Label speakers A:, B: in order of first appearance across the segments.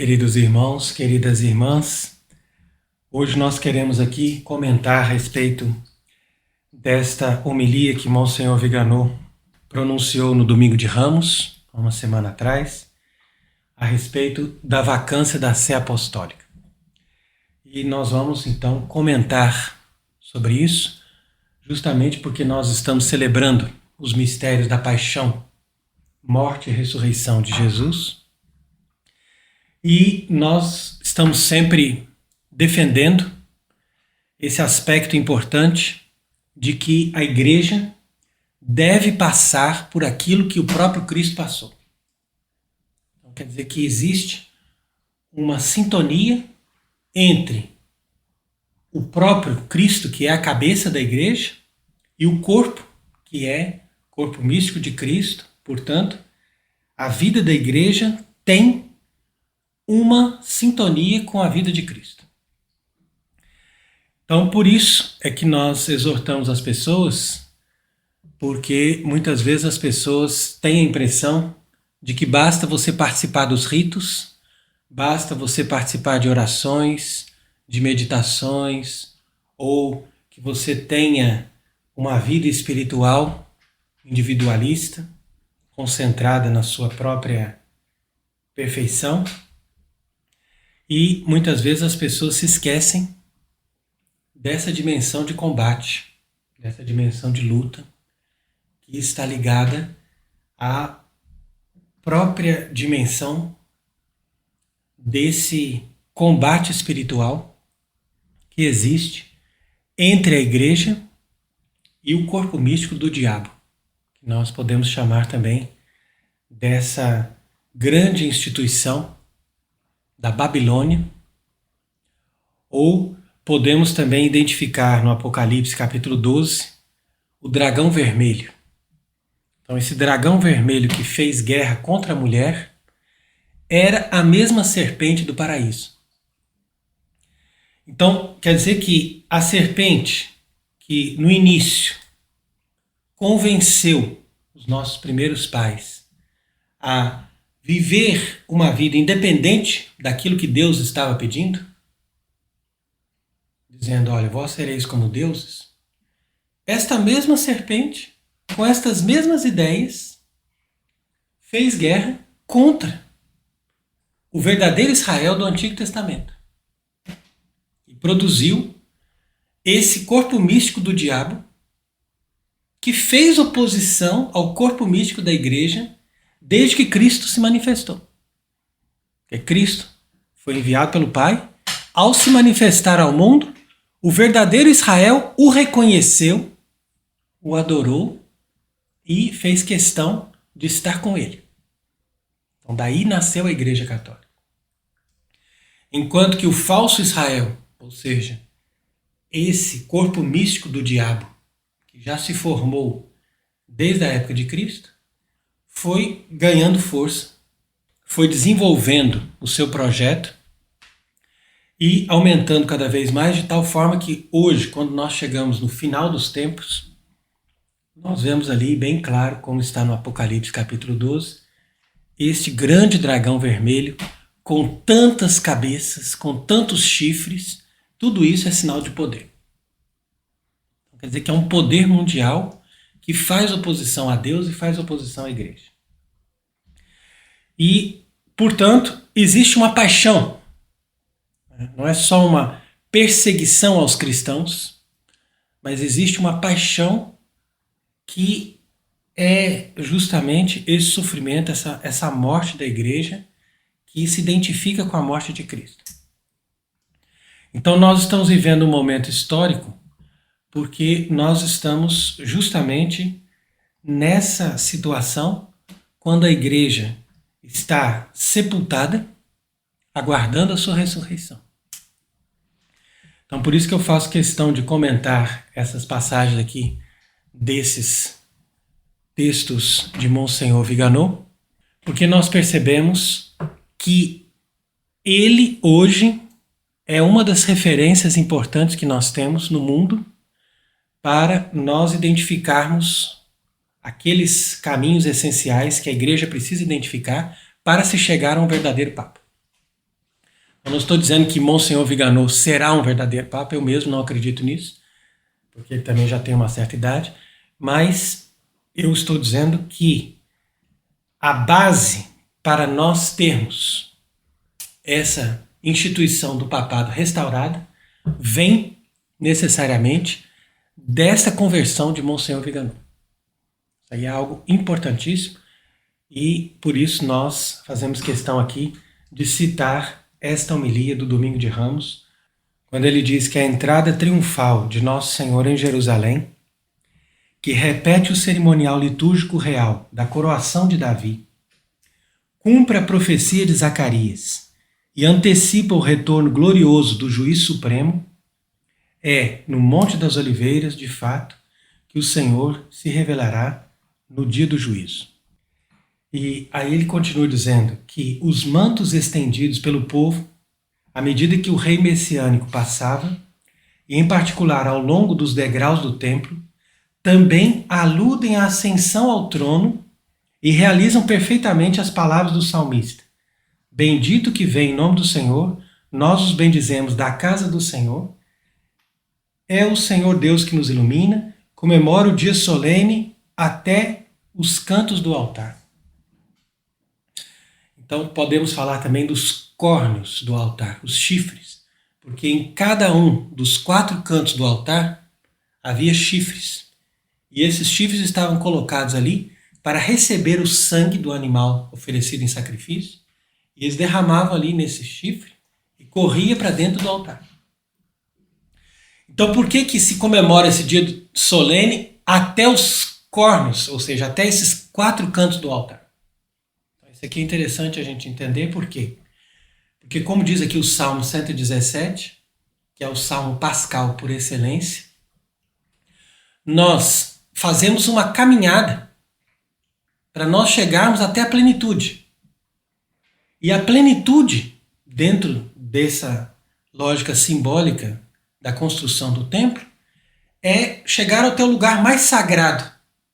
A: Queridos irmãos, queridas irmãs, hoje nós queremos aqui comentar a respeito desta homilia que Monsenhor Viganò pronunciou no Domingo de Ramos, há uma semana atrás, a respeito da vacância da Sé Apostólica. E nós vamos então comentar sobre isso, justamente porque nós estamos celebrando os mistérios da paixão, morte e ressurreição de Jesus. E nós estamos sempre defendendo esse aspecto importante de que a igreja deve passar por aquilo que o próprio Cristo passou. Então, quer dizer que existe uma sintonia entre o próprio Cristo, que é a cabeça da igreja, e o corpo, que é o corpo místico de Cristo. Portanto, a vida da igreja tem uma sintonia com a vida de Cristo. Então, por isso é que nós exortamos as pessoas, porque muitas vezes as pessoas têm a impressão de que basta você participar dos ritos, basta você participar de orações, de meditações, ou que você tenha uma vida espiritual individualista, concentrada na sua própria perfeição. E muitas vezes as pessoas se esquecem dessa dimensão de combate, dessa dimensão de luta, que está ligada à própria dimensão desse combate espiritual que existe entre a igreja e o corpo místico do diabo, que nós podemos chamar também dessa grande instituição da Babilônia, ou podemos também identificar no Apocalipse capítulo 12 o dragão vermelho. Então esse dragão vermelho que fez guerra contra a mulher era a mesma serpente do paraíso. Então quer dizer que a serpente que no início convenceu os nossos primeiros pais a viver uma vida independente daquilo que Deus estava pedindo, dizendo, olha, vós sereis como deuses, esta mesma serpente, com estas mesmas ideias, fez guerra contra o verdadeiro Israel do Antigo Testamento e produziu esse corpo místico do diabo que fez oposição ao corpo místico da igreja desde que Cristo se manifestou. Porque Cristo foi enviado pelo Pai, ao se manifestar ao mundo, o verdadeiro Israel o reconheceu, o adorou e fez questão de estar com ele. Então daí nasceu a Igreja Católica. Enquanto que o falso Israel, ou seja, esse corpo místico do diabo, que já se formou desde a época de Cristo, foi ganhando força, foi desenvolvendo o seu projeto e aumentando cada vez mais, de tal forma que hoje, quando nós chegamos no final dos tempos, nós vemos ali bem claro, como está no Apocalipse capítulo 12, este grande dragão vermelho com tantas cabeças, com tantos chifres, tudo isso é sinal de poder. Quer dizer que é um poder mundial que faz oposição a Deus e faz oposição à igreja. E, portanto, existe uma paixão. Não é só uma perseguição aos cristãos, mas existe uma paixão que é justamente esse sofrimento, essa morte da igreja, que se identifica com a morte de Cristo. Então nós estamos vivendo um momento histórico porque nós estamos justamente nessa situação quando a igreja está sepultada, aguardando a sua ressurreição. Então por isso que eu faço questão de comentar essas passagens aqui desses textos de Monsenhor Viganò, porque nós percebemos que ele hoje é uma das referências importantes que nós temos no mundo para nós identificarmos aqueles caminhos essenciais que a igreja precisa identificar para se chegar a um verdadeiro Papa. Eu não estou dizendo que Monsenhor Viganò será um verdadeiro Papa, eu mesmo não acredito nisso, porque ele também já tem uma certa idade, mas eu estou dizendo que a base para nós termos essa instituição do papado restaurada vem necessariamente dessa conversão de Monsenhor Viganò. Isso aí é algo importantíssimo e por isso nós fazemos questão aqui de citar esta homilia do Domingo de Ramos, quando ele diz que a entrada triunfal de Nosso Senhor em Jerusalém, que repete o cerimonial litúrgico real da coroação de Davi, cumpre a profecia de Zacarias e antecipa o retorno glorioso do Juiz Supremo, é no Monte das Oliveiras, de fato, que o Senhor se revelará no dia do juízo. E aí ele continua dizendo que os mantos estendidos pelo povo, à medida que o rei messiânico passava, e em particular ao longo dos degraus do templo, também aludem à ascensão ao trono e realizam perfeitamente as palavras do salmista. Bendito que vem em nome do Senhor, nós os bendizemos da casa do Senhor. É o Senhor Deus que nos ilumina, comemora o dia solene até os cantos do altar. Então podemos falar também dos córneos do altar, os chifres, porque em cada um dos 4 cantos do altar havia chifres. E esses chifres estavam colocados ali para receber o sangue do animal oferecido em sacrifício, e eles derramavam ali nesse chifre e corria para dentro do altar. Então por que se comemora esse dia solene até os córneos, ou seja, até esses 4 cantos do altar? Isso aqui é interessante a gente entender por quê. Porque como diz aqui o Salmo 117, que é o Salmo pascal por excelência, nós fazemos uma caminhada para nós chegarmos até a plenitude. E a plenitude, dentro dessa lógica simbólica da construção do templo, é chegar ao teu lugar mais sagrado.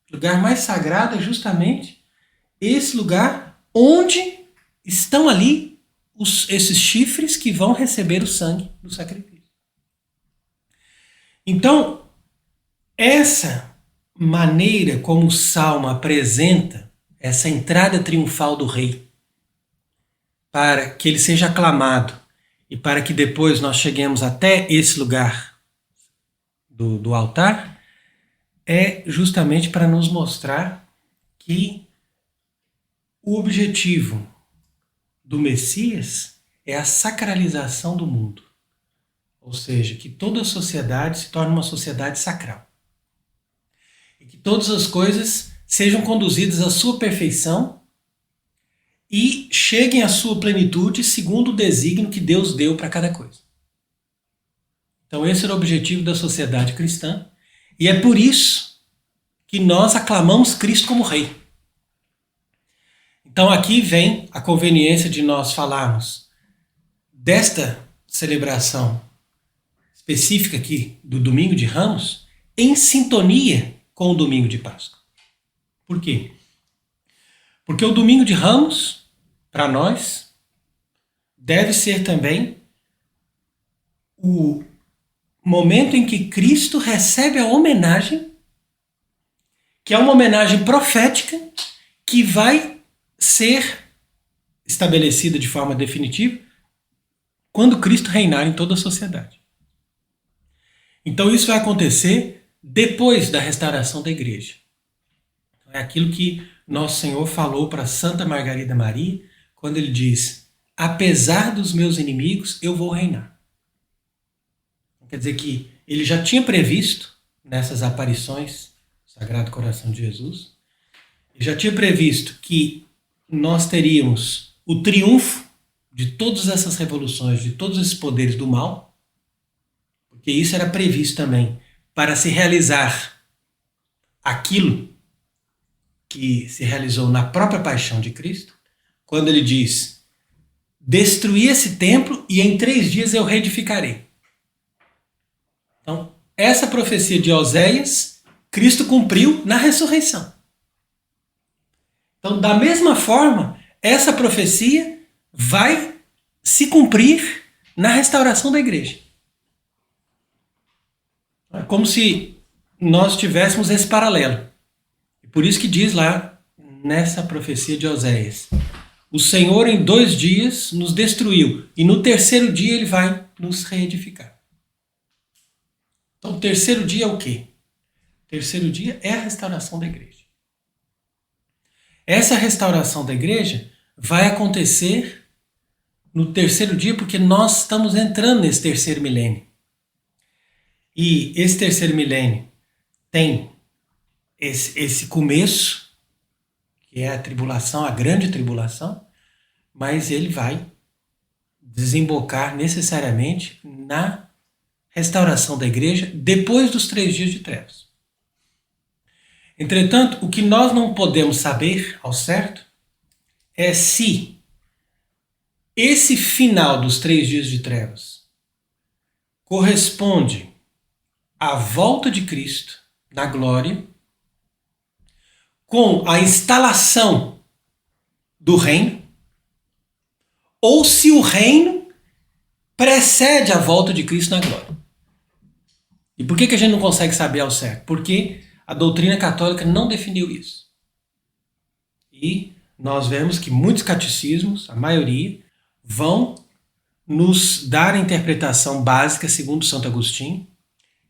A: O lugar mais sagrado é justamente esse lugar onde estão ali esses chifres que vão receber o sangue do sacrifício. Então, essa maneira como o Salmo apresenta essa entrada triunfal do rei, para que ele seja aclamado e para que depois nós cheguemos até esse lugar do altar, é justamente para nos mostrar que o objetivo do Messias é a sacralização do mundo. Ou seja, que toda a sociedade se torne uma sociedade sacral. E que todas as coisas sejam conduzidas à sua perfeição e cheguem à sua plenitude segundo o desígnio que Deus deu para cada coisa. Então esse era o objetivo da sociedade cristã, e é por isso que nós aclamamos Cristo como Rei. Então aqui vem a conveniência de nós falarmos desta celebração específica aqui do Domingo de Ramos em sintonia com o Domingo de Páscoa. Por quê? Porque o Domingo de Ramos, para nós, deve ser também o momento em que Cristo recebe a homenagem, que é uma homenagem profética que vai ser estabelecida de forma definitiva quando Cristo reinar em toda a sociedade. Então isso vai acontecer depois da restauração da igreja. É aquilo que Nosso Senhor falou para Santa Margarida Maria, quando ele diz: apesar dos meus inimigos, eu vou reinar. Quer dizer que ele já tinha previsto nessas aparições do Sagrado Coração de Jesus, ele já tinha previsto que nós teríamos o triunfo de todas essas revoluções, de todos esses poderes do mal, porque isso era previsto também para se realizar aquilo que se realizou na própria paixão de Cristo, quando ele diz: destruí esse templo e em 3 dias eu reedificarei. Então, essa profecia de Oséias, Cristo cumpriu na ressurreição. Então, da mesma forma, essa profecia vai se cumprir na restauração da igreja. É como se nós tivéssemos esse paralelo. Por isso que diz lá, nessa profecia de Oséias, o Senhor em 2 dias nos destruiu, e no 3º dia ele vai nos reedificar. Então o 3º dia é o quê? O 3º dia é a restauração da igreja. Essa restauração da igreja vai acontecer no 3º dia, porque nós estamos entrando nesse 3º milênio. E esse 3º milênio tem esse começo, que é a tribulação, a grande tribulação, mas ele vai desembocar necessariamente na restauração da igreja depois dos 3 dias de trevas. Entretanto, o que nós não podemos saber ao certo é se esse final dos 3 dias de trevas corresponde à volta de Cristo na glória, com a instalação do reino, ou se o reino precede a volta de Cristo na glória. E por que a gente não consegue saber ao certo? Porque a doutrina católica não definiu isso. E nós vemos que muitos catecismos, a maioria, vão nos dar a interpretação básica, segundo Santo Agostinho,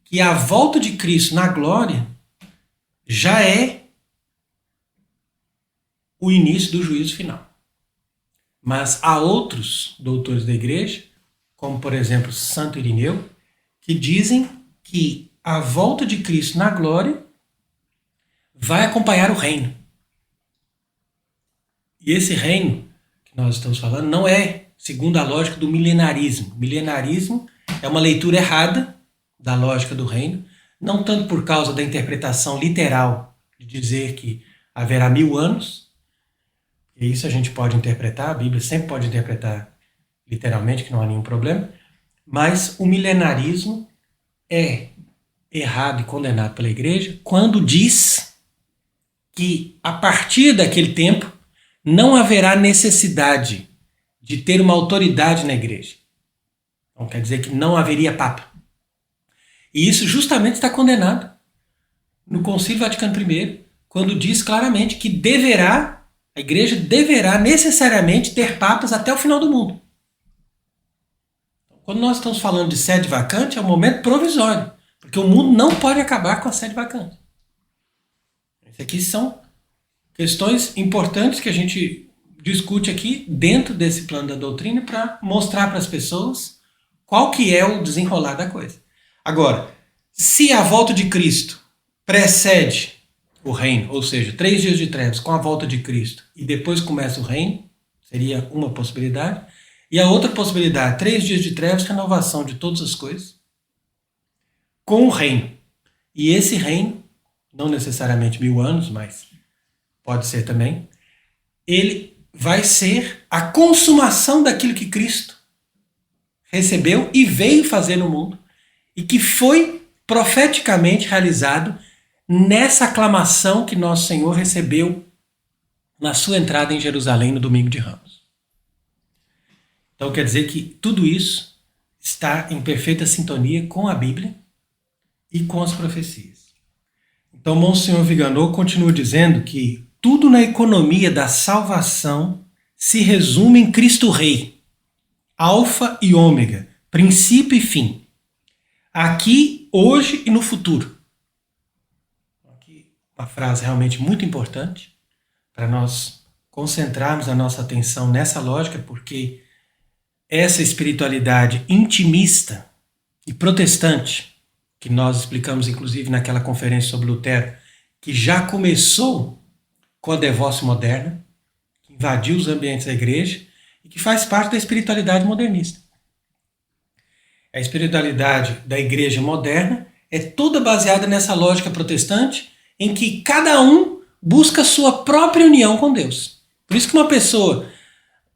A: que a volta de Cristo na glória já é o início do juízo final. Mas há outros doutores da igreja, como por exemplo Santo Irineu, que dizem que a volta de Cristo na glória vai acompanhar o reino. E esse reino que nós estamos falando não é segundo a lógica do milenarismo. Milenarismo é uma leitura errada da lógica do reino, não tanto por causa da interpretação literal de dizer que haverá 1000 anos, e isso a gente pode interpretar, a Bíblia sempre pode interpretar literalmente, que não há nenhum problema, mas o milenarismo é errado e condenado pela igreja quando diz que a partir daquele tempo não haverá necessidade de ter uma autoridade na igreja. Então quer dizer que não haveria papa. E isso justamente está condenado no Concílio Vaticano I, quando diz claramente que a igreja deverá necessariamente ter papas até o final do mundo. Quando nós estamos falando de sede vacante, é um momento provisório, porque o mundo não pode acabar com a sede vacante. Essas aqui são questões importantes que a gente discute aqui dentro desse plano da doutrina para mostrar para as pessoas qual que é o desenrolar da coisa. Agora, se a volta de Cristo precede o reino, ou seja, 3 dias de trevas com a volta de Cristo e depois começa o reino, seria uma possibilidade. E a outra possibilidade, 3 dias de trevas, renovação de todas as coisas, com o reino. E esse reino, não necessariamente 1000 anos, mas pode ser também, ele vai ser a consumação daquilo que Cristo recebeu e veio fazer no mundo, e que foi profeticamente realizado nessa aclamação que nosso Senhor recebeu na sua entrada em Jerusalém no domingo de Ramos. Então quer dizer que tudo isso está em perfeita sintonia com a Bíblia e com as profecias. Então Monsenhor Viganò continua dizendo que tudo na economia da salvação se resume em Cristo Rei, alfa e ômega, princípio e fim, aqui, hoje e no futuro. Aqui uma frase realmente muito importante para nós concentrarmos a nossa atenção nessa lógica, porque essa espiritualidade intimista e protestante, que nós explicamos inclusive naquela conferência sobre Lutero, que já começou com a devócia moderna, que invadiu os ambientes da igreja e que faz parte da espiritualidade modernista. A espiritualidade da igreja moderna é toda baseada nessa lógica protestante em que cada um busca a sua própria união com Deus. Por isso que uma pessoa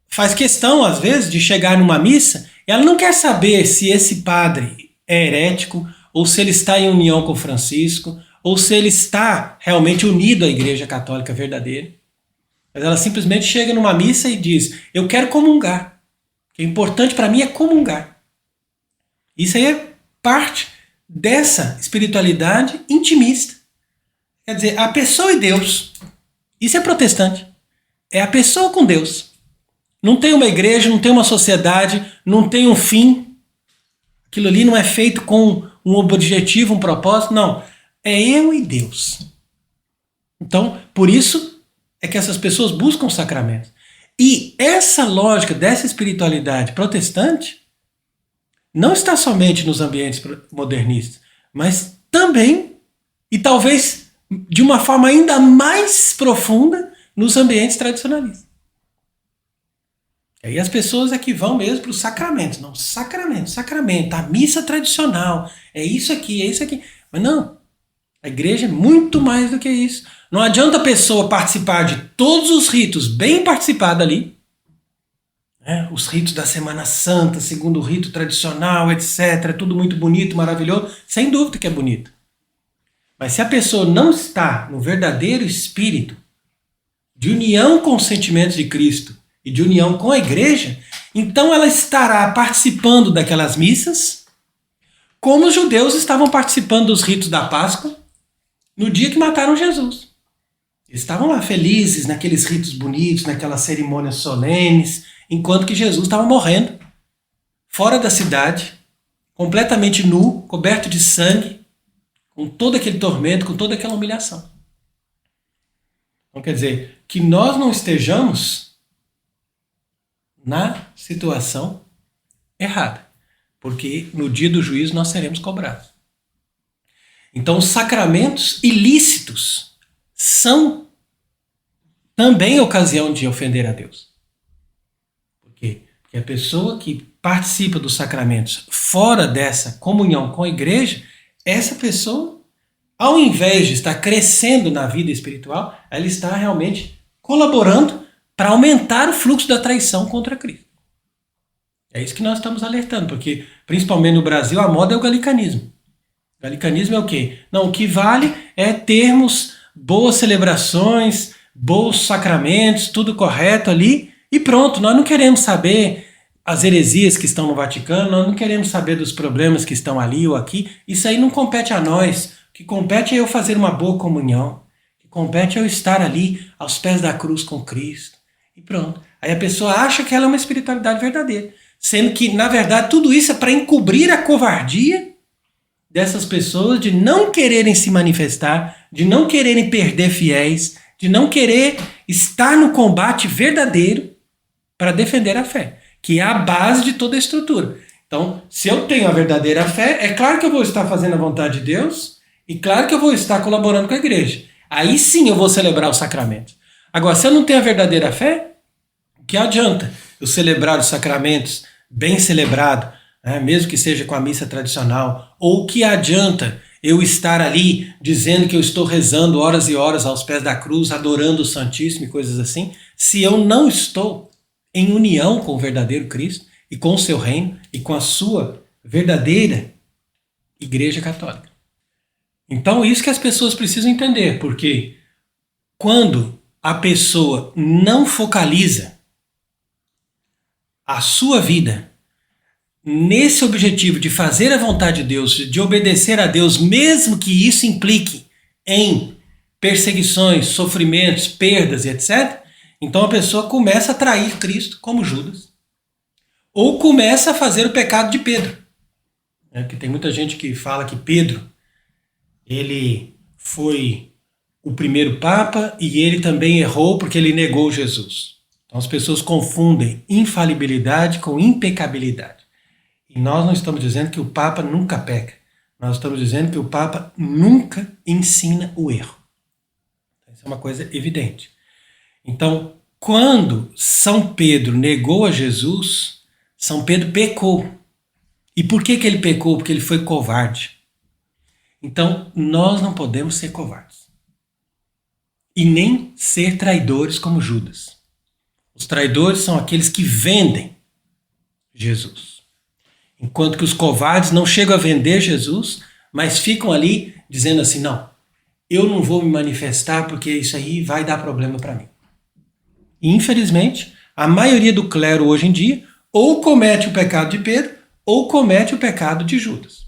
A: faz questão, às vezes, de chegar numa missa e ela não quer saber se esse padre é herético, ou se ele está em união com Francisco, ou se ele está realmente unido à Igreja Católica verdadeira. Mas ela simplesmente chega numa missa e diz: eu quero comungar. O importante para mim é comungar. Isso aí é parte dessa espiritualidade intimista. Quer dizer, a pessoa e Deus. Isso é protestante. É a pessoa com Deus. Não tem uma igreja, não tem uma sociedade, não tem um fim. Aquilo ali não é feito com um objetivo, um propósito. Não. É eu e Deus. Então, por isso é que essas pessoas buscam sacramentos. E essa lógica dessa espiritualidade protestante não está somente nos ambientes modernistas, mas também, e talvez de uma forma ainda mais profunda, nos ambientes tradicionalistas. E aí as pessoas é que vão mesmo para os sacramentos. Não, sacramento, a missa tradicional, é isso aqui, é isso aqui. Mas não, a igreja é muito mais do que isso. Não adianta a pessoa participar de todos os ritos, bem participado ali, né? Os ritos da Semana Santa, segundo o rito tradicional, etc. Tudo muito bonito, maravilhoso, sem dúvida que é bonito. Mas se a pessoa não está no verdadeiro espírito de união com os sentimentos de Cristo e de união com a igreja, então ela estará participando daquelas missas como os judeus estavam participando dos ritos da Páscoa no dia que mataram Jesus. Eles estavam lá felizes naqueles ritos bonitos, naquelas cerimônias solenes, enquanto que Jesus estava morrendo, fora da cidade, completamente nu, coberto de sangue, com todo aquele tormento, com toda aquela humilhação. Então quer dizer, que nós não estejamos na situação errada, porque no dia do juízo nós seremos cobrados. Então os sacramentos ilícitos são também ocasião de ofender a Deus. Por quê? Porque a pessoa que participa dos sacramentos fora dessa comunhão com a igreja, essa pessoa, ao invés de estar crescendo na vida espiritual, ela está realmente colaborando para aumentar o fluxo da traição contra Cristo. É isso que nós estamos alertando, porque principalmente no Brasil a moda é o galicanismo. O galicanismo é o quê? Não, o que vale é termos boas celebrações, bons sacramentos, tudo correto ali e pronto. Nós não queremos saber as heresias que estão no Vaticano, nós não queremos saber dos problemas que estão ali ou aqui. Isso aí não compete a nós. O que compete é eu fazer uma boa comunhão. O que compete é eu estar ali aos pés da cruz com Cristo. E pronto. Aí a pessoa acha que ela é uma espiritualidade verdadeira. Sendo que, na verdade, tudo isso é para encobrir a covardia dessas pessoas de não quererem se manifestar, de não quererem perder fiéis, de não querer estar no combate verdadeiro para defender a fé, que é a base de toda a estrutura. Então, se eu tenho a verdadeira fé, é claro que eu vou estar fazendo a vontade de Deus e claro que eu vou estar colaborando com a igreja. Aí sim eu vou celebrar os sacramentos. Agora, se eu não tenho a verdadeira fé, o que adianta eu celebrar os sacramentos bem celebrado, né, mesmo que seja com a missa tradicional, ou o que adianta eu estar ali dizendo que eu estou rezando horas e horas aos pés da cruz, adorando o Santíssimo e coisas assim, se eu não estou em união com o verdadeiro Cristo e com o seu reino e com a sua verdadeira Igreja Católica. Então isso que as pessoas precisam entender, porque quando a pessoa não focaliza a sua vida nesse objetivo de fazer a vontade de Deus, de obedecer a Deus, mesmo que isso implique em perseguições, sofrimentos, perdas e etc., então a pessoa começa a trair Cristo como Judas. Ou começa a fazer o pecado de Pedro. Porque tem muita gente que fala que Pedro, ele foi o primeiro Papa e ele também errou porque ele negou Jesus. Então as pessoas confundem infalibilidade com impecabilidade. E nós não estamos dizendo que o Papa nunca peca. Nós estamos dizendo que o Papa nunca ensina o erro. Isso é uma coisa evidente. Então, quando São Pedro negou a Jesus, São Pedro pecou. E por que ele pecou? Porque ele foi covarde. Então, nós não podemos ser covardes. E nem ser traidores como Judas. Os traidores são aqueles que vendem Jesus. Enquanto que os covardes não chegam a vender Jesus, mas ficam ali dizendo assim, não, eu não vou me manifestar porque isso aí vai dar problema para mim. E, infelizmente, a maioria do clero hoje em dia ou comete o pecado de Pedro, ou comete o pecado de Judas.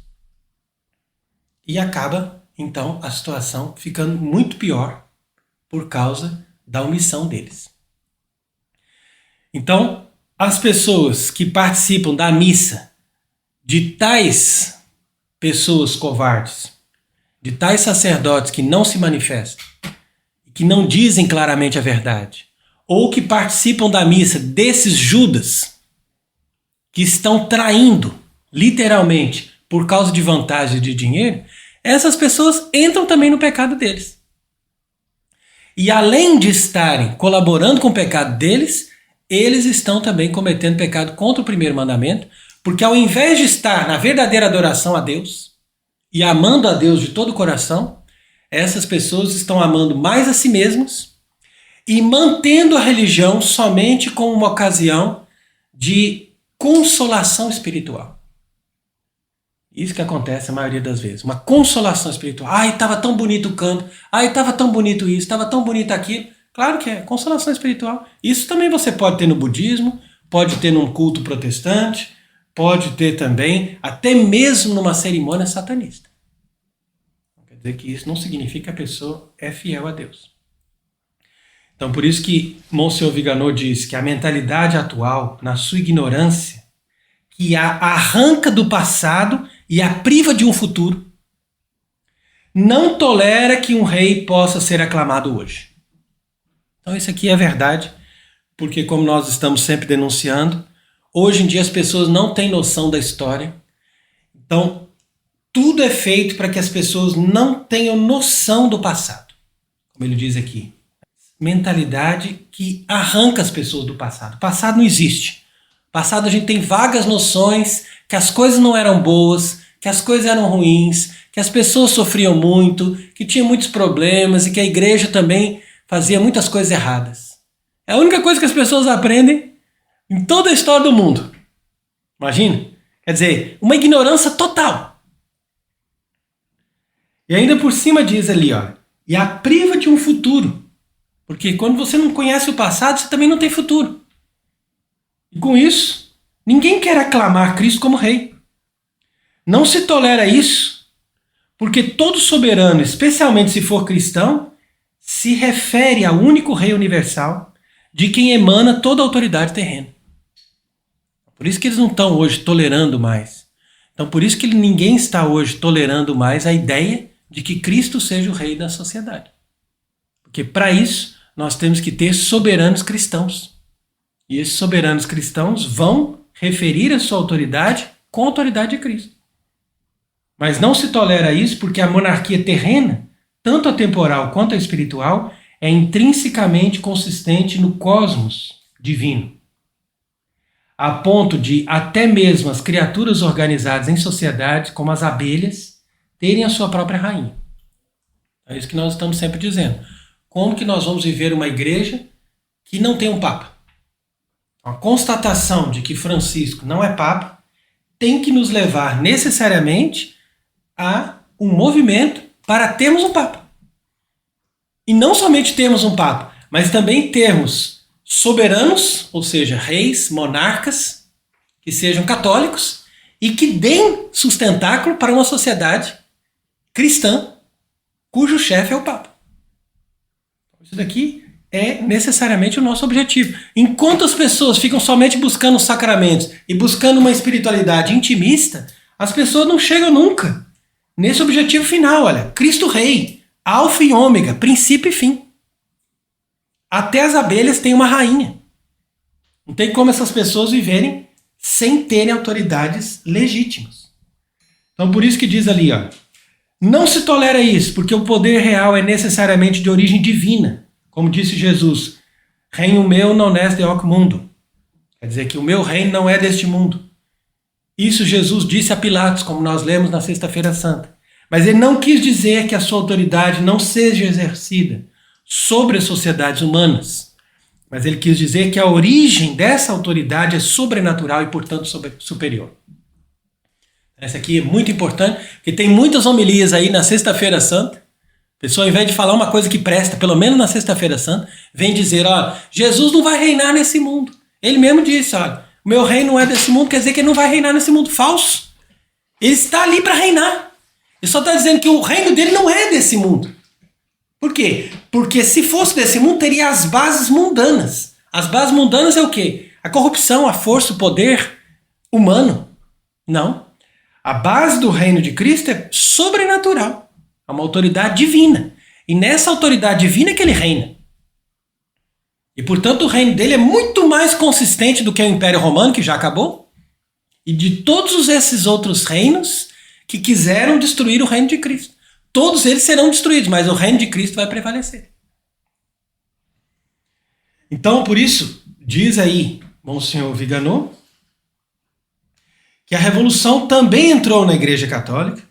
A: E acaba, então, a situação ficando muito pior por causa da omissão deles. Então, as pessoas que participam da missa de tais pessoas covardes, de tais sacerdotes que não se manifestam, que não dizem claramente a verdade, ou que participam da missa desses Judas, que estão traindo, literalmente, por causa de vantagem de dinheiro, essas pessoas entram também no pecado deles. E além de estarem colaborando com o pecado deles, eles estão também cometendo pecado contra o primeiro mandamento, porque ao invés de estar na verdadeira adoração a Deus e amando a Deus de todo o coração, essas pessoas estão amando mais a si mesmos e mantendo a religião somente como uma ocasião de consolação espiritual. Isso que acontece a maioria das vezes. Uma consolação espiritual. Ai, estava tão bonito o canto. Ai, estava tão bonito isso. Estava tão bonito aquilo. Claro que é. Consolação espiritual. Isso também você pode ter no budismo. Pode ter num culto protestante. Pode ter também, até mesmo numa cerimônia satanista. Quer dizer que isso não significa que a pessoa é fiel a Deus. Então, por isso que Monsenhor Viganò diz que a mentalidade atual, na sua ignorância, que a arranca do passado e a priva de um futuro, não tolera que um rei possa ser aclamado hoje. Então isso aqui é verdade, porque como nós estamos sempre denunciando, hoje em dia as pessoas não têm noção da história. Então tudo é feito para que as pessoas não tenham noção do passado. Como ele diz aqui, mentalidade que arranca as pessoas do passado. O passado não existe. Passado a gente tem vagas noções que as coisas não eram boas, que as coisas eram ruins, que as pessoas sofriam muito, que tinha muitos problemas e que a igreja também fazia muitas coisas erradas. É a única coisa que as pessoas aprendem em toda a história do mundo. Imagina? Quer dizer, uma ignorância total. E ainda por cima diz ali, ó, e a priva de um futuro. Porque quando você não conhece o passado, você também não tem futuro. E com isso, ninguém quer aclamar Cristo como rei. Não se tolera isso, porque todo soberano, especialmente se for cristão, se refere ao único rei universal, de quem emana toda a autoridade terrena. Por isso que eles não estão hoje tolerando mais. Então por isso que ninguém está hoje tolerando mais a ideia de que Cristo seja o rei da sociedade. Porque para isso nós temos que ter soberanos cristãos. E esses soberanos cristãos vão referir a sua autoridade com a autoridade de Cristo. Mas não se tolera isso porque a monarquia terrena, tanto a temporal quanto a espiritual, é intrinsecamente consistente no cosmos divino. A ponto de até mesmo as criaturas organizadas em sociedades, como as abelhas, terem a sua própria rainha. É isso que nós estamos sempre dizendo. Como que nós vamos viver uma igreja que não tem um papa? A constatação de que Francisco não é papa tem que nos levar necessariamente a um movimento para termos um papa. E não somente termos um papa, mas também termos soberanos, ou seja, reis, monarcas, que sejam católicos e que deem sustentáculo para uma sociedade cristã cujo chefe é o papa. Isso daqui é necessariamente o nosso objetivo. Enquanto as pessoas ficam somente buscando os sacramentos e buscando uma espiritualidade intimista, as pessoas não chegam nunca nesse objetivo final, olha, Cristo Rei, alfa e ômega, princípio e fim. Até as abelhas têm uma rainha. Não tem como essas pessoas viverem sem terem autoridades legítimas. Então por isso que diz ali, ó, não se tolera isso, porque o poder real é necessariamente de origem divina. Como disse Jesus, reino meu não é de hoc mundo. Quer dizer que o meu reino não é deste mundo. Isso Jesus disse a Pilatos, como nós lemos na Sexta-feira Santa. Mas ele não quis dizer que a sua autoridade não seja exercida sobre as sociedades humanas. Mas ele quis dizer que a origem dessa autoridade é sobrenatural e, portanto, superior. Essa aqui é muito importante, porque tem muitas homilias aí na Sexta-feira Santa. A pessoa, ao invés de falar uma coisa que presta, pelo menos na Sexta-feira Santa, vem dizer, ó, Jesus não vai reinar nesse mundo. Ele mesmo disse, ó, o meu reino não é desse mundo, quer dizer que ele não vai reinar nesse mundo falso. Ele está ali para reinar. Ele só está dizendo que o reino dele não é desse mundo. Por quê? Porque se fosse desse mundo, teria as bases mundanas. As bases mundanas é o quê? A corrupção, a força, o poder humano. Não. A base do reino de Cristo é sobrenatural. É uma autoridade divina. E nessa autoridade divina é que ele reina. E, portanto, o reino dele é muito mais consistente do que o Império Romano, que já acabou, e de todos esses outros reinos que quiseram destruir o reino de Cristo. Todos eles serão destruídos, mas o reino de Cristo vai prevalecer. Então, por isso, diz aí Monsenhor Viganò, que a Revolução também entrou na Igreja Católica,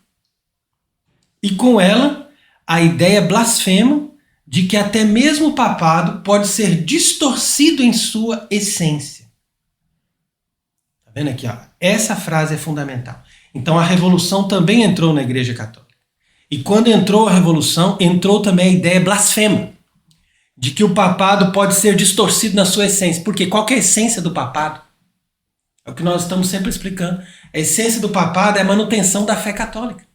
A: e com ela a ideia blasfema de que até mesmo o papado pode ser distorcido em sua essência. Tá vendo aqui, ó? Essa frase é fundamental. Então a Revolução também entrou na Igreja Católica. E quando entrou a Revolução, entrou também a ideia blasfema de que o papado pode ser distorcido na sua essência. Porque qual que é a essência do papado? É o que nós estamos sempre explicando. A essência do papado é a manutenção da fé católica.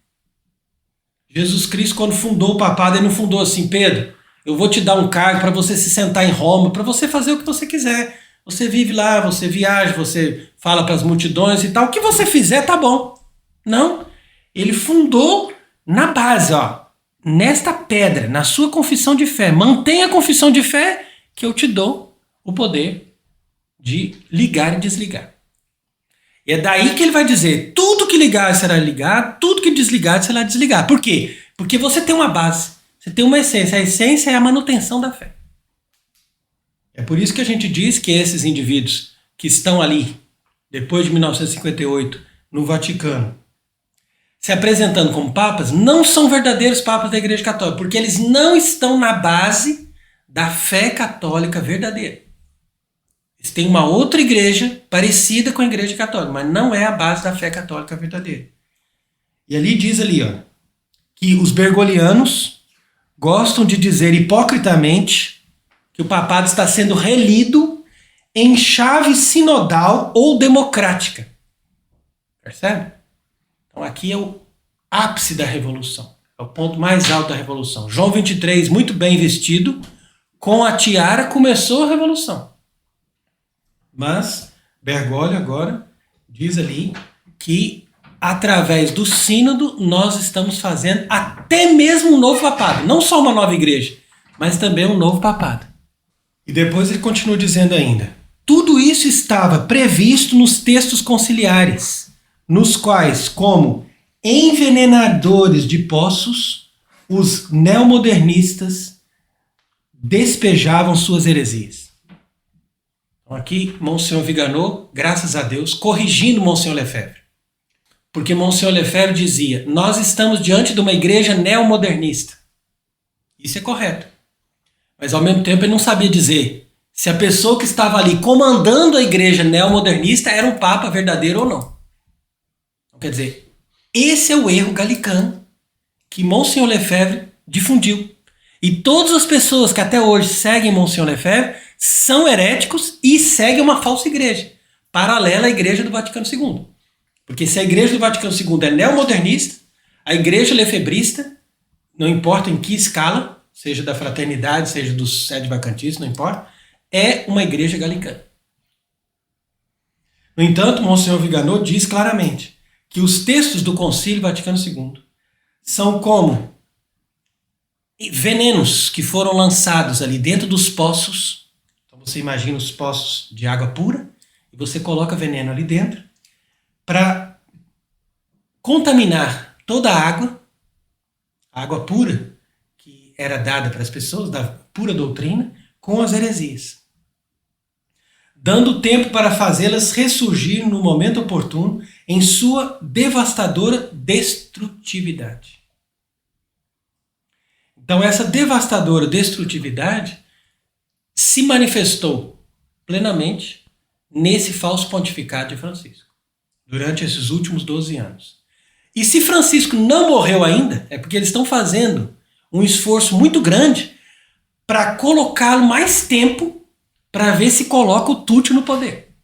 A: Jesus Cristo, quando fundou o papado, ele não fundou assim: Pedro, eu vou te dar um cargo para você se sentar em Roma, para você fazer o que você quiser. Você vive lá, você viaja, você fala para as multidões e tal. O que você fizer tá bom. Não. Ele fundou na base, ó, nesta pedra, na sua confissão de fé. Mantenha a confissão de fé que eu te dou o poder de ligar e desligar. E é daí que ele vai dizer: tudo que ligar será ligado, tudo que desligar será desligado. Por quê? Porque você tem uma base. Você tem uma essência. A essência é a manutenção da fé. É por isso que a gente diz que esses indivíduos que estão ali, depois de 1958, no Vaticano, se apresentando como papas, não são verdadeiros papas da Igreja Católica, porque eles não estão na base da fé católica verdadeira. Eles têm uma outra igreja parecida com a Igreja Católica, mas não é a base da fé católica verdadeira. E ali diz ali, ó, que os bergolianos gostam de dizer hipocritamente que o papado está sendo relido em chave sinodal ou democrática. Percebe? Então aqui é o ápice da Revolução. É o ponto mais alto da Revolução. João 23, muito bem vestido, com a tiara, começou a Revolução. Mas Bergoglio agora diz ali que através do sínodo nós estamos fazendo até mesmo um novo papado. Não só uma nova igreja, mas também um novo papado. E depois ele continua dizendo ainda: tudo isso estava previsto nos textos conciliares, nos quais, como envenenadores de poços, os neomodernistas despejavam suas heresias. Então aqui, Monsenhor Viganò, graças a Deus, corrigindo Monsenhor Lefebvre. Porque Monsenhor Lefebvre dizia: nós estamos diante de uma igreja neomodernista. Isso é correto. Mas ao mesmo tempo ele não sabia dizer se a pessoa que estava ali comandando a igreja neomodernista era um papa verdadeiro ou não. Então, quer dizer, esse é o erro galicano que Monsenhor Lefebvre difundiu. E todas as pessoas que até hoje seguem Monsenhor Lefebvre são heréticos e seguem uma falsa igreja, paralela à igreja do Vaticano II. Porque se a igreja do Vaticano II é neomodernista, a igreja lefebrista, não importa em que escala, seja da fraternidade, seja dos sede vacantistas, não importa, é uma igreja galicana. No entanto, Monsenhor Viganò diz claramente que os textos do Concílio Vaticano II são como venenos que foram lançados ali dentro dos poços. Então você imagina os poços de água pura e você coloca veneno ali dentro para contaminar toda a água pura que era dada para as pessoas, da pura doutrina, com as heresias, dando tempo para fazê-las ressurgir no momento oportuno em sua devastadora destrutividade. Então essa devastadora destrutividade se manifestou plenamente nesse falso pontificado de Francisco, durante esses últimos 12 anos. E se Francisco não morreu ainda, é porque eles estão fazendo um esforço muito grande para colocá-lo mais tempo para ver se coloca o Tuccio no poder.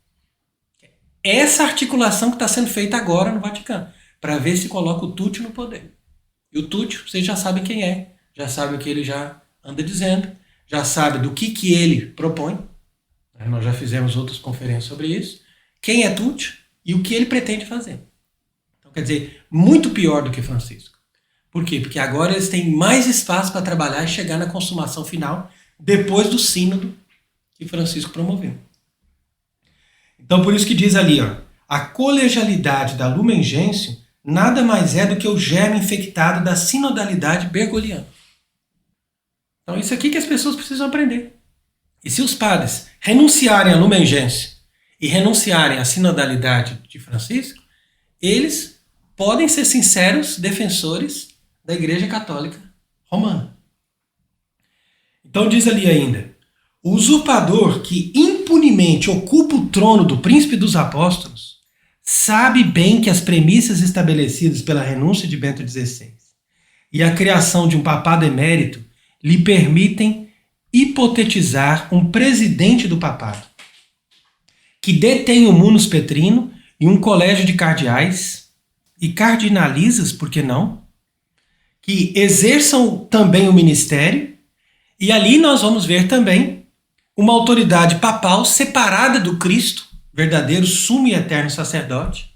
A: essa articulação que está sendo feita agora no Vaticano, para ver se coloca o Tútio no poder. E o Tútio, vocês já sabem quem é, já sabem o que ele já anda dizendo, já sabem do que ele propõe. Nós já fizemos outras conferências sobre isso. Quem é Tútio e o que ele pretende fazer. Então, quer dizer, muito pior do que Francisco. Por quê? Porque agora eles têm mais espaço para trabalhar e chegar na consumação final depois do sínodo que Francisco promoveu. Então, por isso que diz ali, ó, a colegialidade da Lumen Gentium nada mais é do que o germe infectado da sinodalidade bergogliana. Então, isso aqui que as pessoas precisam aprender. E se os padres renunciarem à Lumen Gentium e renunciarem à sinodalidade de Francisco, eles podem ser sinceros defensores da Igreja Católica Romana. Então diz ali ainda, o usurpador que impunemente ocupa o trono do príncipe dos apóstolos sabe bem que as premissas estabelecidas pela renúncia de Bento XVI e a criação de um papado emérito lhe permitem hipotetizar um presidente do papado que detém o munus petrino e um colégio de cardeais e cardinalizas, por que não, que exerçam também o ministério, e ali nós vamos ver também uma autoridade papal separada do Cristo, verdadeiro sumo e eterno sacerdote,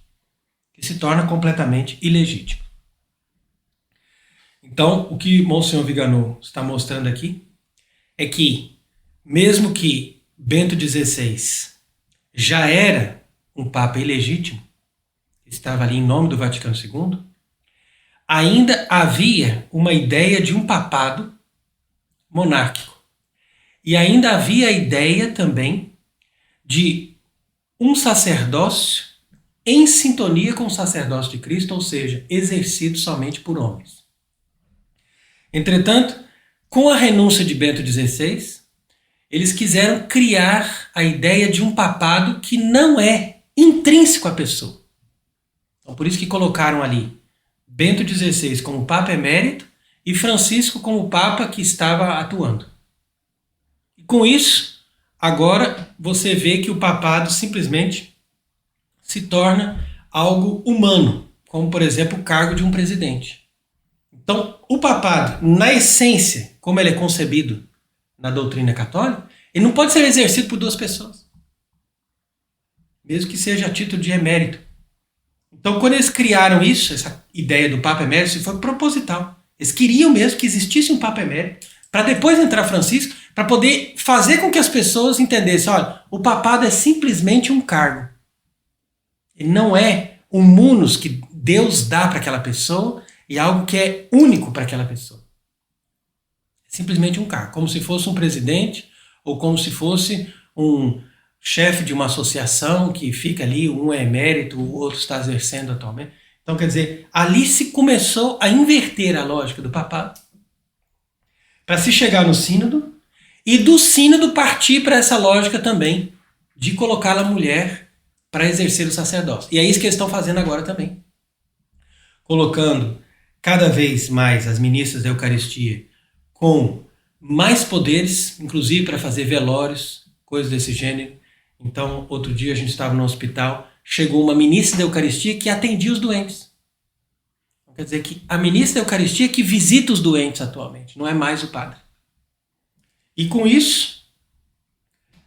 A: que se torna completamente ilegítimo. Então, o que Monsenhor Viganò está mostrando aqui é que, mesmo que Bento XVI já era um papa ilegítimo, estava ali em nome do Vaticano II, ainda havia uma ideia de um papado monárquico. E ainda havia a ideia também de um sacerdócio em sintonia com o sacerdócio de Cristo, ou seja, exercido somente por homens. Entretanto, com a renúncia de Bento XVI, eles quiseram criar a ideia de um papado que não é intrínseco à pessoa. Então, por isso que colocaram ali Bento XVI como Papa Emérito e Francisco como Papa que estava atuando. E com isso, agora você vê que o papado simplesmente se torna algo humano, como, por exemplo, o cargo de um presidente. Então, o papado, na essência, como ele é concebido na doutrina católica, ele não pode ser exercido por duas pessoas, mesmo que seja a título de emérito. Então, quando eles criaram isso, essa ideia do Papa Emérito, isso foi proposital. Eles queriam mesmo que existisse um Papa Emérito, para depois entrar Francisco, para poder fazer com que as pessoas entendessem, olha, o papado é simplesmente um cargo. Ele não é um munus que Deus dá para aquela pessoa e algo que é único para aquela pessoa. É simplesmente um cargo, como se fosse um presidente ou como se fosse um chefe de uma associação que fica ali, um é emérito, o outro está exercendo atualmente. Então, quer dizer, ali se começou a inverter a lógica do papado para se chegar no sínodo e do sínodo partir para essa lógica também de colocar a mulher para exercer o sacerdócio. E é isso que eles estão fazendo agora também. Colocando cada vez mais as ministras da Eucaristia com mais poderes, inclusive para fazer velórios, coisas desse gênero. Então, outro dia a gente estava no hospital, chegou uma ministra da Eucaristia que atendia os doentes. Quer dizer que a ministra da Eucaristia que visita os doentes atualmente, não é mais o padre. E com isso,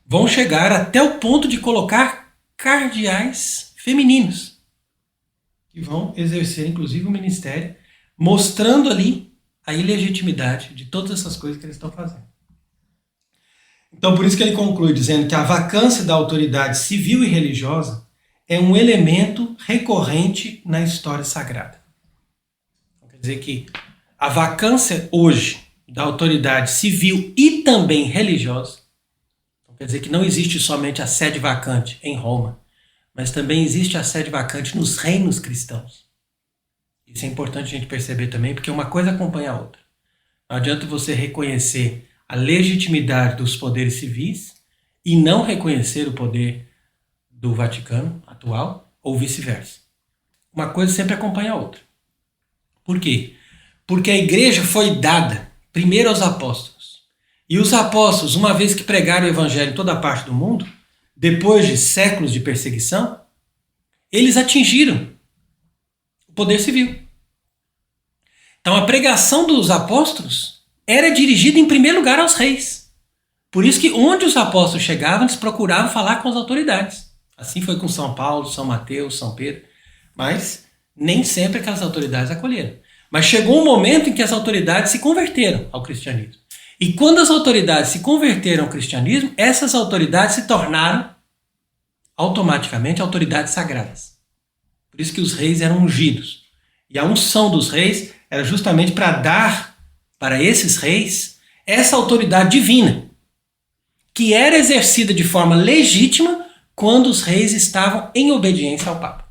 A: vão chegar até o ponto de colocar cardeais femininos, que vão exercer inclusive o ministério, mostrando ali a ilegitimidade de todas essas coisas que eles estão fazendo. Então, por isso que ele conclui dizendo que a vacância da autoridade civil e religiosa é um elemento recorrente na história sagrada. Então, quer dizer que a vacância hoje da autoridade civil e também religiosa, então, quer dizer que não existe somente a sede vacante em Roma, mas também existe a sede vacante nos reinos cristãos. Isso é importante a gente perceber também, porque uma coisa acompanha a outra. Não adianta você reconhecer a legitimidade dos poderes civis e não reconhecer o poder do Vaticano atual, ou vice-versa. Uma coisa sempre acompanha a outra. Por quê? Porque a igreja foi dada primeiro aos apóstolos. E os apóstolos, uma vez que pregaram o evangelho em toda parte do mundo, depois de séculos de perseguição, eles atingiram o poder civil. Então a pregação dos apóstolos era dirigida em primeiro lugar aos reis. Por isso que onde os apóstolos chegavam, eles procuravam falar com as autoridades. Assim foi com São Paulo, São Mateus, São Pedro. Mas nem sempre aquelas autoridades acolheram. Mas chegou um momento em que as autoridades se converteram ao cristianismo. E quando as autoridades se converteram ao cristianismo, essas autoridades se tornaram automaticamente autoridades sagradas. Por isso que os reis eram ungidos. E a unção dos reis era justamente para dar para esses reis essa autoridade divina, que era exercida de forma legítima quando os reis estavam em obediência ao Papa.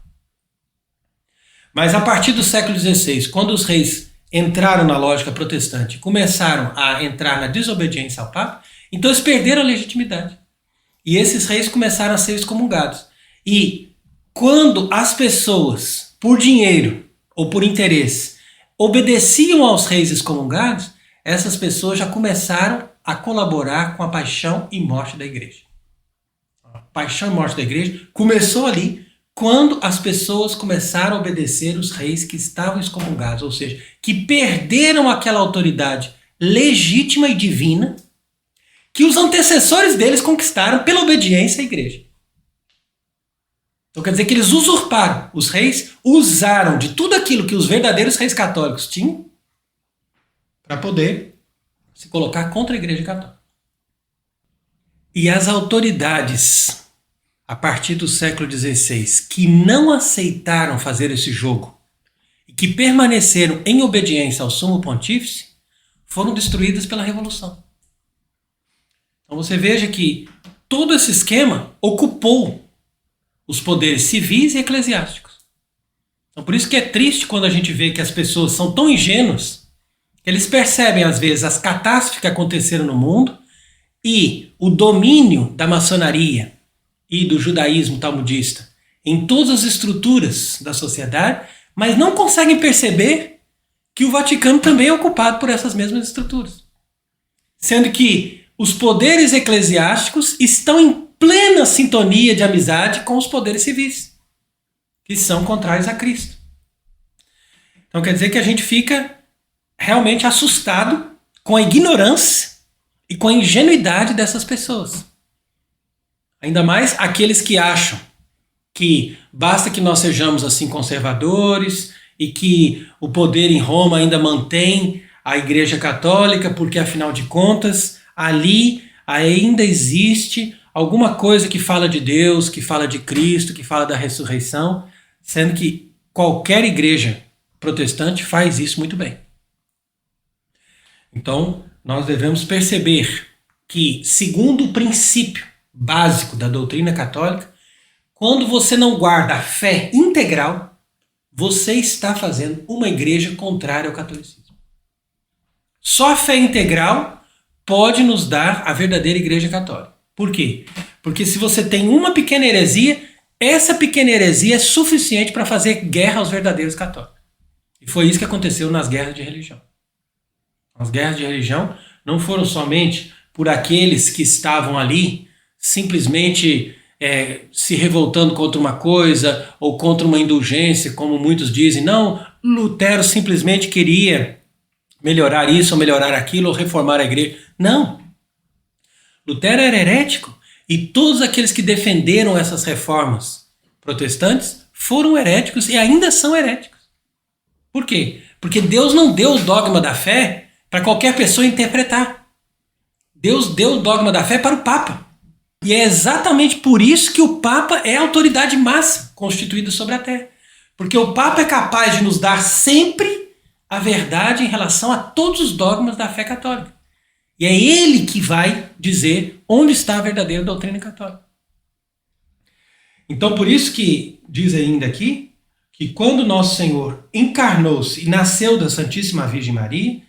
A: Mas a partir do século XVI, quando os reis entraram na lógica protestante e começaram a entrar na desobediência ao Papa, então eles perderam a legitimidade. E esses reis começaram a ser excomungados. E quando as pessoas, por dinheiro ou por interesse, obedeciam aos reis excomungados, essas pessoas já começaram a colaborar com a paixão e morte da igreja. A paixão e morte da igreja começou ali, quando as pessoas começaram a obedecer os reis que estavam excomungados, ou seja, que perderam aquela autoridade legítima e divina que os antecessores deles conquistaram pela obediência à igreja. Então quer dizer que eles usurparam, os reis usaram de tudo aquilo que os verdadeiros reis católicos tinham para poder se colocar contra a igreja católica. E as autoridades, a partir do século XVI, que não aceitaram fazer esse jogo e que permaneceram em obediência ao sumo pontífice, foram destruídas pela Revolução. Então você veja que todo esse esquema ocupou os poderes civis e eclesiásticos. Então por isso que é triste quando a gente vê que as pessoas são tão ingênuas que eles percebem às vezes as catástrofes que aconteceram no mundo e o domínio da maçonaria e do judaísmo talmudista em todas as estruturas da sociedade, mas não conseguem perceber que o Vaticano também é ocupado por essas mesmas estruturas. Sendo que os poderes eclesiásticos estão em plena sintonia de amizade com os poderes civis, que são contrários a Cristo. Então quer dizer que a gente fica realmente assustado com a ignorância e com a ingenuidade dessas pessoas. Ainda mais aqueles que acham que basta que nós sejamos assim conservadores e que o poder em Roma ainda mantém a Igreja Católica, porque afinal de contas ali ainda existe alguma coisa que fala de Deus, que fala de Cristo, que fala da ressurreição, sendo que qualquer igreja protestante faz isso muito bem. Então, nós devemos perceber que, segundo o princípio básico da doutrina católica, quando você não guarda a fé integral, você está fazendo uma igreja contrária ao catolicismo. Só a fé integral pode nos dar a verdadeira igreja católica. Por quê? Porque se você tem uma pequena heresia, essa pequena heresia é suficiente para fazer guerra aos verdadeiros católicos. E foi isso que aconteceu nas guerras de religião. As guerras de religião não foram somente por aqueles que estavam ali simplesmente se revoltando contra uma coisa ou contra uma indulgência, como muitos dizem. Não, Lutero simplesmente queria melhorar isso ou melhorar aquilo ou reformar a igreja. Não. Lutero era herético e todos aqueles que defenderam essas reformas protestantes foram heréticos e ainda são heréticos. Por quê? Porque Deus não deu o dogma da fé para qualquer pessoa interpretar. Deus deu o dogma da fé para o Papa. E é exatamente por isso que o Papa é a autoridade máxima constituída sobre a terra. Porque o Papa é capaz de nos dar sempre a verdade em relação a todos os dogmas da fé católica. E é ele que vai dizer onde está a verdadeira doutrina católica. Então por isso que diz ainda aqui que quando Nosso Senhor encarnou-se e nasceu da Santíssima Virgem Maria,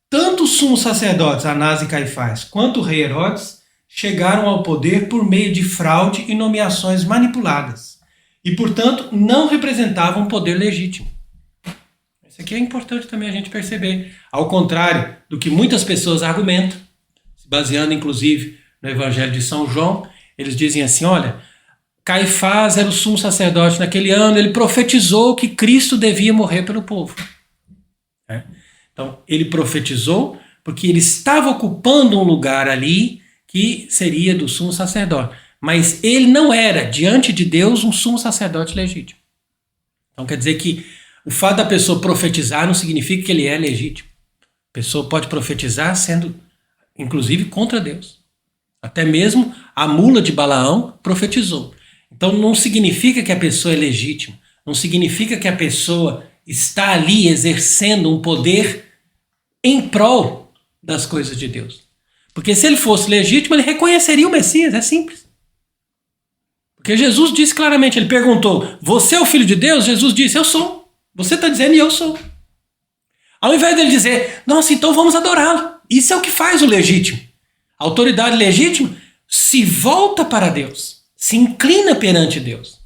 A: tanto os sumos sacerdotes Anás e Caifás quanto o rei Herodes chegaram ao poder por meio de fraude e nomeações manipuladas e, portanto, não representavam um poder legítimo. Isso aqui é importante também a gente perceber. Ao contrário do que muitas pessoas argumentam, se baseando inclusive no Evangelho de São João, eles dizem assim, olha, Caifás era o sumo sacerdote naquele ano, ele profetizou que Cristo devia morrer pelo povo. Então, ele profetizou porque ele estava ocupando um lugar ali que seria do sumo sacerdote. Mas ele não era, diante de Deus, um sumo sacerdote legítimo. Então quer dizer que o fato da pessoa profetizar não significa que ele é legítimo. A pessoa pode profetizar sendo, inclusive, contra Deus. Até mesmo a mula de Balaão profetizou. Então não significa que a pessoa é legítima. Não significa que a pessoa está ali exercendo um poder em prol das coisas de Deus. Porque se ele fosse legítimo, ele reconheceria o Messias, é simples. Porque Jesus disse claramente, ele perguntou, você é o Filho de Deus? Jesus disse, eu sou. Você está dizendo e eu sou. Ao invés dele dizer, nossa, então vamos adorá-lo. Isso é o que faz o legítimo. A autoridade legítima se volta para Deus, se inclina perante Deus.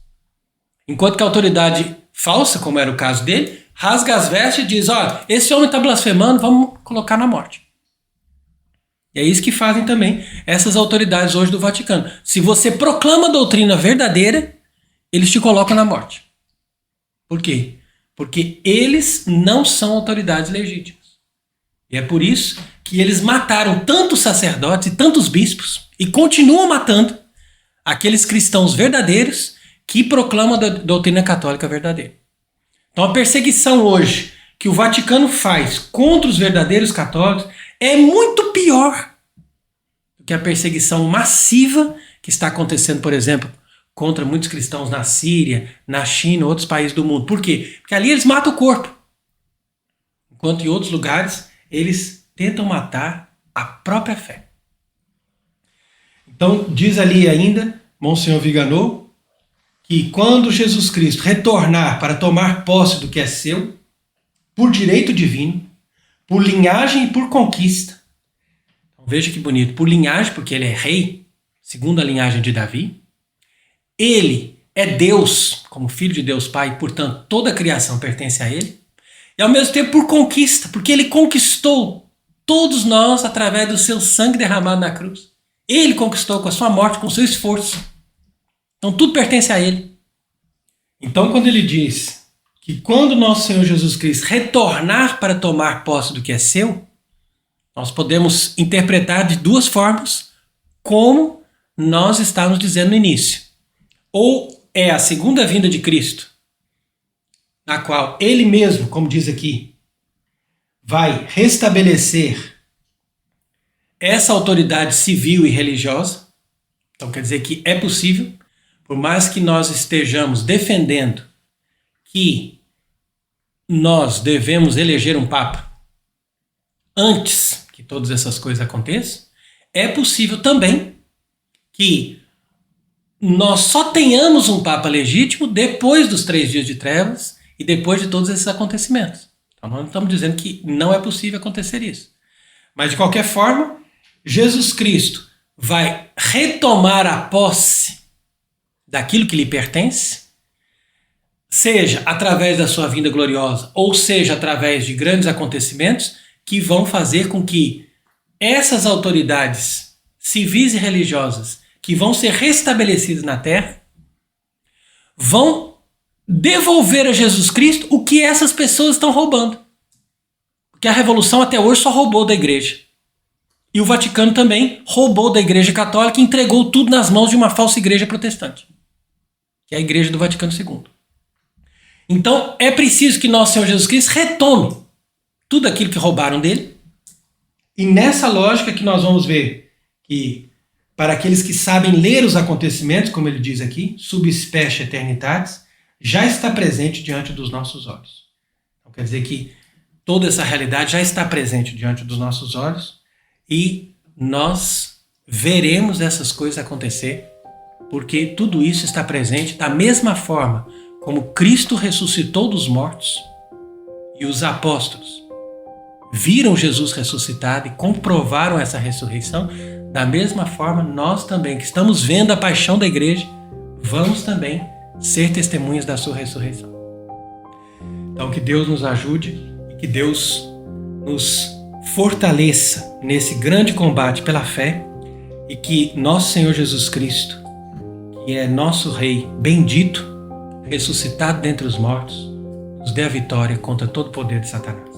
A: Enquanto que a autoridade falsa, como era o caso dele, rasga as vestes e diz, olha, esse homem está blasfemando, vamos colocar na morte. E é isso que fazem também essas autoridades hoje do Vaticano. Se você proclama a doutrina verdadeira, eles te colocam na morte. Por quê? Porque eles não são autoridades legítimas. E é por isso que eles mataram tantos sacerdotes e tantos bispos e continuam matando aqueles cristãos verdadeiros que proclamam a doutrina católica verdadeira. Então a perseguição hoje que o Vaticano faz contra os verdadeiros católicos é muito pior do que a perseguição massiva que está acontecendo, por exemplo, contra muitos cristãos na Síria, na China, outros países do mundo. Por quê? Porque ali eles matam o corpo. Enquanto em outros lugares eles tentam matar a própria fé. Então diz ali ainda, Monsenhor Viganò, que quando Jesus Cristo retornar para tomar posse do que é seu, por direito divino, por linhagem e por conquista. Então, veja que bonito. Por linhagem, porque ele é rei, segundo a linhagem de Davi. Ele é Deus, como filho de Deus Pai, e, portanto, toda a criação pertence a ele. E, ao mesmo tempo, por conquista, porque ele conquistou todos nós através do seu sangue derramado na cruz. Ele conquistou com a sua morte, com o seu esforço. Então, tudo pertence a ele. Então, quando ele diz que quando nosso Senhor Jesus Cristo retornar para tomar posse do que é seu, nós podemos interpretar de duas formas, como nós estávamos dizendo no início. Ou é a segunda vinda de Cristo, na qual ele mesmo, como diz aqui, vai restabelecer essa autoridade civil e religiosa. Então quer dizer que é possível, por mais que nós estejamos defendendo que nós devemos eleger um Papa antes que todas essas coisas aconteçam, é possível também que nós só tenhamos um Papa legítimo depois dos 3 dias de trevas e depois de todos esses acontecimentos. Então nós não estamos dizendo que não é possível acontecer isso. Mas de qualquer forma, Jesus Cristo vai retomar a posse daquilo que lhe pertence, seja através da sua vinda gloriosa, ou seja através de grandes acontecimentos que vão fazer com que essas autoridades civis e religiosas que vão ser restabelecidas na terra vão devolver a Jesus Cristo o que essas pessoas estão roubando. Porque a revolução até hoje só roubou da igreja. E o Vaticano também roubou da igreja católica e entregou tudo nas mãos de uma falsa igreja protestante, que é a igreja do Vaticano II. Então é preciso que nosso Senhor Jesus Cristo retome tudo aquilo que roubaram dele. E nessa lógica que nós vamos ver que, para aqueles que sabem ler os acontecimentos, como ele diz aqui, subspecie eternitatis, já está presente diante dos nossos olhos. Então quer dizer que toda essa realidade já está presente diante dos nossos olhos e nós veremos essas coisas acontecer, porque tudo isso está presente da mesma forma como Cristo ressuscitou dos mortos e os apóstolos viram Jesus ressuscitado e comprovaram essa ressurreição. Da mesma forma, nós também, que estamos vendo a paixão da igreja, vamos também ser testemunhas da sua ressurreição. Então que Deus nos ajude e que Deus nos fortaleça nesse grande combate pela fé e que nosso Senhor Jesus Cristo, que é nosso Rei bendito, ressuscitado dentre os mortos, nos dê a vitória contra todo o poder de Satanás.